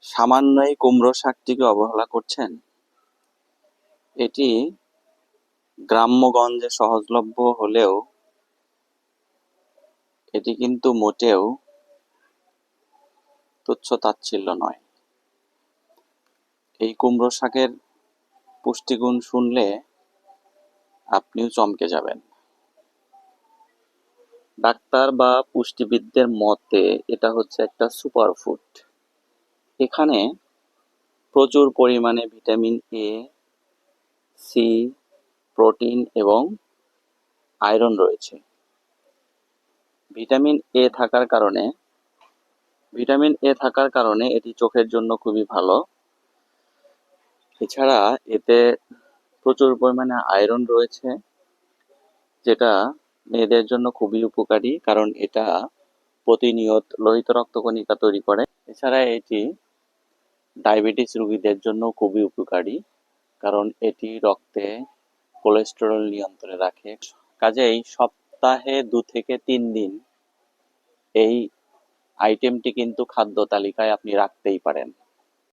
সামান্য এই কুমড়ো শাকটিকে অবহেলা করছেন? এটি গ্রাম্যগঞ্জে সহজলভ্য হলেও এটি কিন্তু মোটেও তুচ্ছ-তাচ্ছিল্য নয়। এই কুমড়ো শাকের পুষ্টিগুণ শুনলে আপনিও চমকে যাবেন। ডাক্তার বা পুষ্টিবিদদের মতে এটা হচ্ছে একটা সুপারফুড। এখানে প্রচুর পরিমাণে ভিটামিন এ, সি, প্রোটিন এবং আয়রন রয়েছে। ভিটামিন এ থাকার কারণে এটি চোখের জন্য খুবই ভালো। এছাড়া এতে প্রচুর পরিমাণে আয়রন রয়েছে, যেটা মেয়েদের জন্য খুবই উপকারী, কারণ এটা প্রতিনিয়ত লোহিত রক্তকণিকা তৈরি করে। এছাড়া এটি ডায়াবেটিস রোগীদের জন্য খুবই উপকারী, কারণ এটি রক্তে কোলেস্টেরল নিয়ন্ত্রণে রাখে। কাজেই সপ্তাহে 2 থেকে 3 দিন এই আইটেমটি কিন্তু খাদ্য তালিকায় আপনি রাখতেই পারেন।